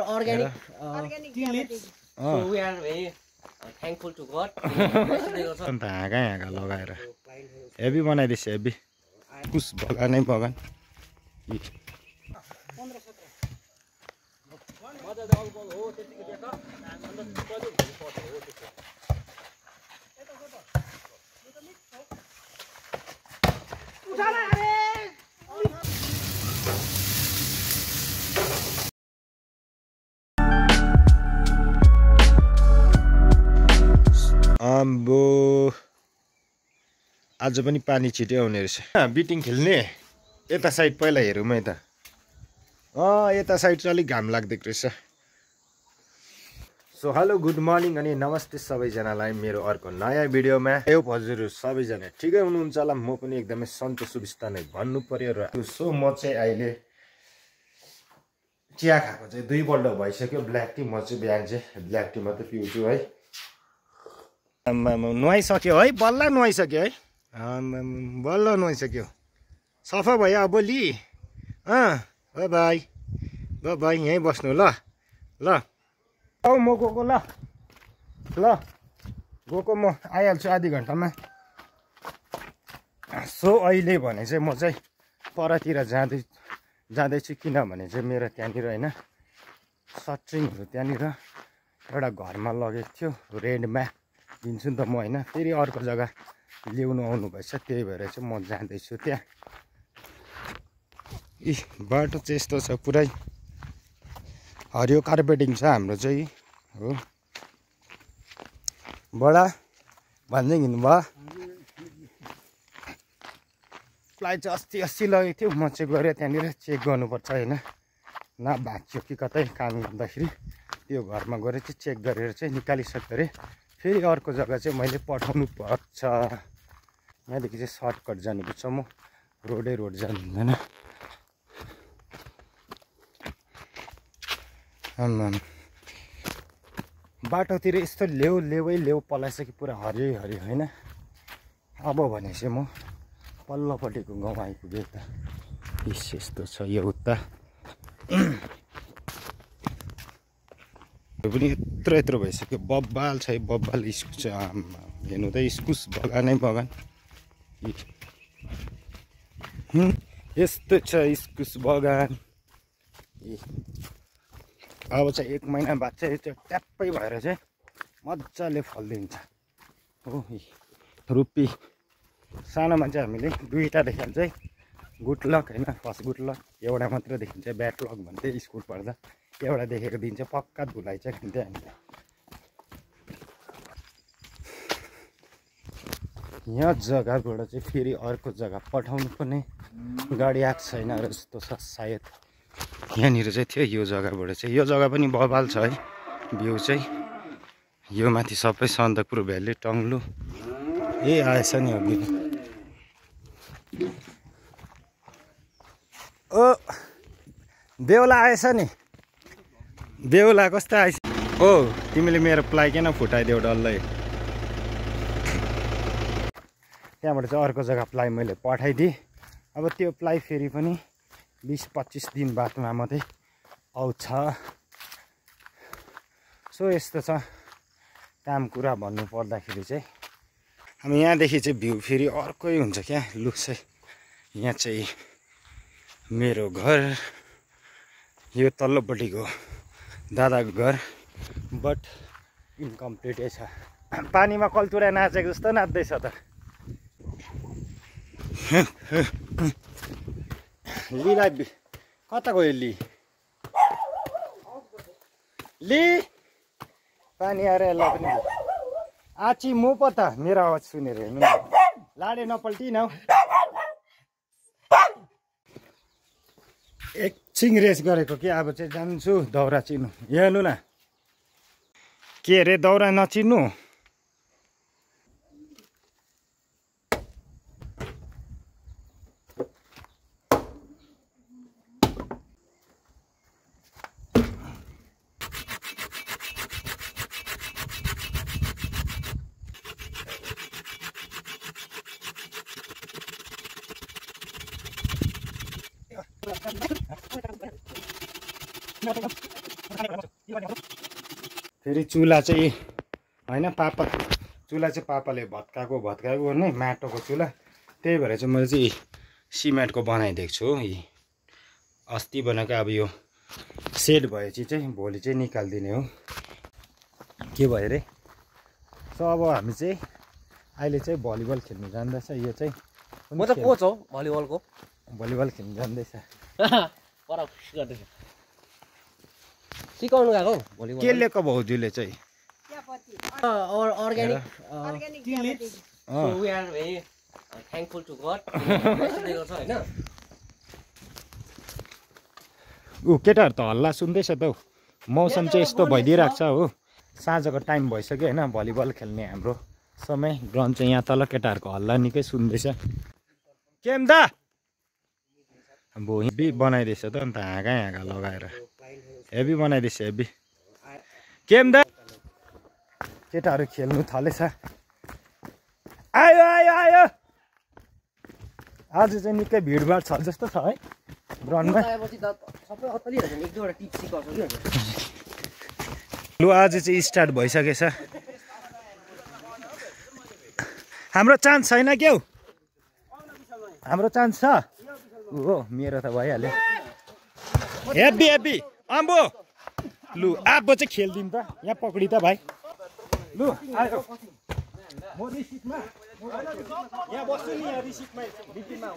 Organic tea leaves. so we are very thankful to God अन्त हाँगा लगाएर heavy बनाइदिएछ heavy कुस बगानै बगान आम्बो आज पनि पानी छिटै आउने रहेछ बिटिङ खेल्ने यता साइड पहिला हेरौँ है त यता साइड चाहिँ अलिक घाम लाग्दैको रहेछ सो हेलो गुड मर्निङ अनि नमस्ते सबैजनालाई मेरो अर्को नयाँ भिडियोमा हजुरहरू सबैजना ठिकै हुनुहुन्छ होला म पनि एकदमै सन्चो सुविस्ता नै भन्नु पर्यो र सो म चाहिँ अहिले चिया खाएको चाहिँ 2 पल्ट भइसक्यो ब्ल्याक टी म चाहिँ बिहान चाहिँ ब्ल्याक टी मात्रै पिउँछु है नुहाइसक्यो है बल्ल नुहाइसक्यो है बल्ल नुहाइसक्यो सफा भयो अब लि बाई बाई बाई बाई यहीँ बस्नु ल ल औ म गएको ल गएको म आइहाल्छु आधी घन्टामा सो अहिले भने चाहिँ म चाहिँ परतिर जाँदैछु किनभने चाहिँ मेरो त्यहाँनिर होइन सटरिङहरू त्यहाँनिर एउटा घरमा लगेको थियो रेन्टमा दिन्छु नि त म होइन फेरि अर्को जग्गा ल्याउनु आउनु भएछ त्यही भएर चाहिँ म जाँदैछु त्यहाँ बाटो चाहिँ यस्तो छ पुरै हरियो कार्पेटिङ छ हाम्रो चाहिँ हो बडा भन्दै हिँड्नु भयो फ्लाइट चाहिँ अस्ति लगेको थियो म चाहिँ गएर त्यहाँनिर चेक गर्नुपर्छ होइन न भाँच्यो कि कतै काम गर्दाखेरि त्यो घरमा गएर चाहिँ चेक गरेर चाहिँ निकालिसक्यो अरे फेरि अर्को जग्गा चाहिँ मैले पठाउनु पर्छ यहाँदेखि चाहिँ सर्टकट जानुपर्छ म रोड जानु हुँदैन बाटोतिर यस्तो लेउ पलाइसक्यो पुरा हरियो हरियो होइन अब भने चाहिँ म पल्लोपट्टिको गाउँ आइपुगेँ त यस्तो छ यो उता यो पनि यत्रो भइसक्यो बब्बाल छ बब्बाल इस्कुस हेर्नु त इस्कुस बगानै बगान यस्तो छ इस्कुस बगान अब चाहिँ 1 महिना बाद चाहिँ त्यो ट्याप्पै भएर चाहिँ मजाले फलिदिन्छ हो रुपी सानोमा चाहिँ हामीले 2टा देख्दा चाहिँ गुड लक होइन फर्स्ट गुड लक एउटा मात्र देखिन्छ ब्याड लक भन्थ्यो स्कुल पढ्दा एउटा देखेको दिन चाहिँ पक्का धुलाइ चाहिँ खान्थ्यो हामीले यहाँ जग्गाबाट चाहिँ फेरि अर्को जग्गा पठाउनु पर्ने गाडी आएको छैन जस्तो छ सायद यहाँनिर चाहिँ थियो यो जग्गाबाट चाहिँ यो जग्गा पनि बबाल छ है भ्यू चाहिँ यो माथि सबै सन्दकपुर भ्याली टङ्लु आएछ नि अघि ओ बेहुला आएछ नि बेहुला कस्तो आएछ ओ तिमीले मेरो प्लाई किन फुटाइदेऊ डल्लै त्यहाँबाट चाहिँ अर्को जग्गा प्लाई मैले पठाइदिएँ अब त्यो प्लाई फेरि पनि 20-25 दिन बादमा मात्रै आउँछ सो यस्तो छ काम कुरा भन्नु पर्दाखेरि चाहिँ अब यहाँदेखि चाहिँ भ्यू फेरि अर्कै हुन्छ क्या लुक चाहिँ यहाँ चाहिँ मेरो घर यो तल्लोपट्टिको दादाको घर बट इन्कम्प्लिटै छ पानीमा कल्चुरा नाचेको जस्तो नाच्दैछ त लिलाई कता गयो लि पानी आएर यसलाई पनि आची म पता मेरो आवाज सुनेर हेर्नु लाडे नपल्टिन हौ एकछिन रेस गरेको कि अब चाहिँ जान्छु दाउरा चिन्नु हेर्नु न के अरे दाउरा नचिन्नु फेरि चुला चाहिँ होइन चुला चाहिँ पापाले भत्काएको भने माटोको चुला, त्यही भएर चाहिँ मैले चाहिँ सिमेन्टको बनाइदिएको छु। अस्ति बनाएको अब यो सेट भएपछि चाहिँ भोलि चाहिँ निकालिदिने हो। के भयो रे? सो अब हामी चाहिँ अहिले चाहिँ भलिबल खेल्नु जाँदैछ। यो चाहिँ म त कोच हो भलिबलको। भलिबल खेल्नु जाँदैछ। सिकाउनु गएको भलिबल। के लिएको भाउजूले चाहिँ? Organic so we are very thankful to God दिएको छ हैन। केटाहरू त हल्ला सुन्दैछ त हौ। मौसम चाहिँ यस्तो भइदिइरहेको छ हो। साँझको टाइम भइसक्यो होइन, भलिबल खेल्ने हाम्रो समय। ग्राउन्ड चाहिँ यहाँ तल केटाहरूको हल्ला निकै सुन्दैछ। केम दा अब हेभी बनाइदिएछ त अन्त हाँगा लगाएर हेभी बनाइदिएछ। हेभी केम दा केटाहरू खेल्नु थालेछ। आयो आयो आयो आज चाहिँ निकै भिडभाड छ जस्तो छ है ग्राउन्डमा। लु आज चाहिँ स्टार्ट भइसकेछ। हाम्रो चान्स छैन क्या? हाम्रो चान्स छ? हो मेरो त भइहाल्यो। हेब्बी हेब्बी अम्बो। लु अब चाहिँ खेलिदिउँ त। यहाँ पक्डी त भाइ। लु आयो म रिसिटमा यहाँ बस्छु नि। यहाँ रिसिटमा डिपीमा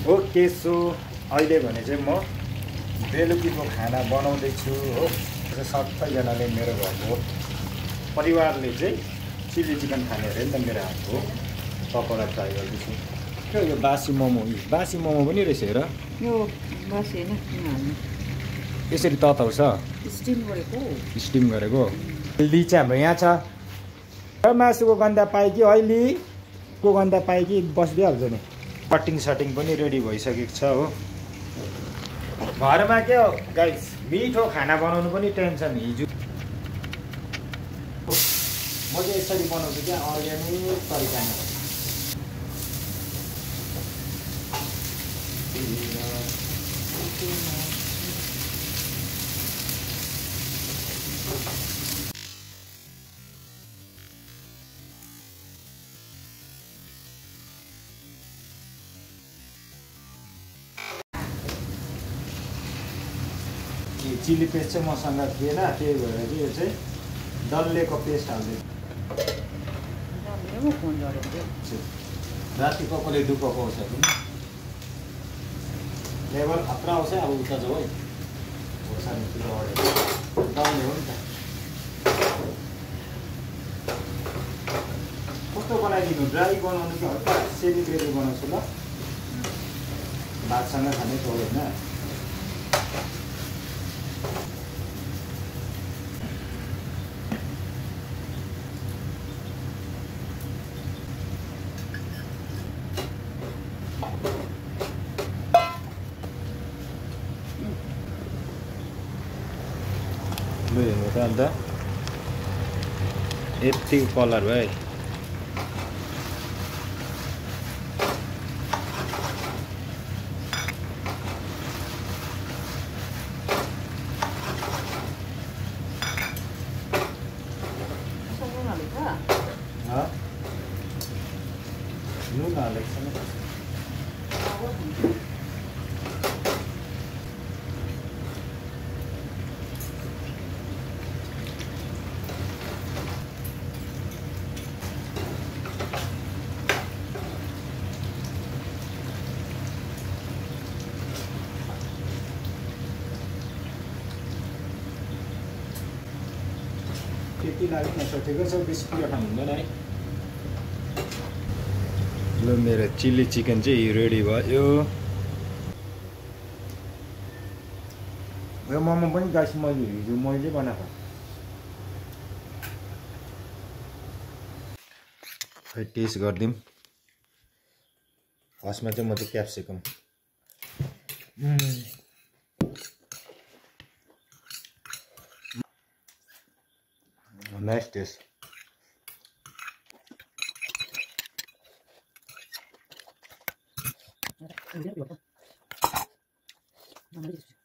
ओके। सो अहिले भने चाहिँ म बेलुकीको खाना बनाउँदैछु हो। सबैजनाले मेरो घरको परिवारले चाहिँ चिल्ली चिकन खाने अरे नि त मेरो हातको पकौडा ट्राई गर्दैछु। के यो बासी मोमो? बासी मोमो पनि रहेछ हेर। यो बासी हैन, यसरी तताउँछ स्टिम गरेको। ली चाहिँ हाम्रो यहाँ छ। मासुको गन्दा पायो कि अहिले को गन्दा पायो कि बसिदिइहाल्छ नि। कटिङ सटिङ पनि रेडी भइसकेको छ हो। घरमा के हो गाइस, मिठो खाना बनाउनु पनि टेन्सन। हिजो म चाहिँ यसरी बनाउँछु क्या, अर्ग्यानिक तरिकामा। चिल्ली पेस्ट चाहिँ मसँग थिएन, त्यही भएर चाहिँ यो चाहिँ डल्लेको पेस्ट हाल्दै। राति कसले दुःख पाउँछ पनि लेबर खतरा आउँछ। अब उता जाऊ है, खोर्सानीतिर अडेर डल्ले हो नि त। कस्तो बनाइदिनु? ड्राई बनाउनु कि हल्का सेमी ग्रेभी बनाउँछु ल। भातसँग खाने चौध होइन। लु हेर्नु त अन्त यति कलर भयो। नुन हालेको छ। त्यति लाग्ने सोचेको छ। 20 प्लेट हुँदैन है। ल मेरो चिल्ली चिकन चाहिँ रेडी भयो। यो मोमो पनि गाइस मैले बनाएको। खै टेस्ट गर्दिम। फर्स्टमा चाहिँ म चाहिँ capsicum nice test. Thank you.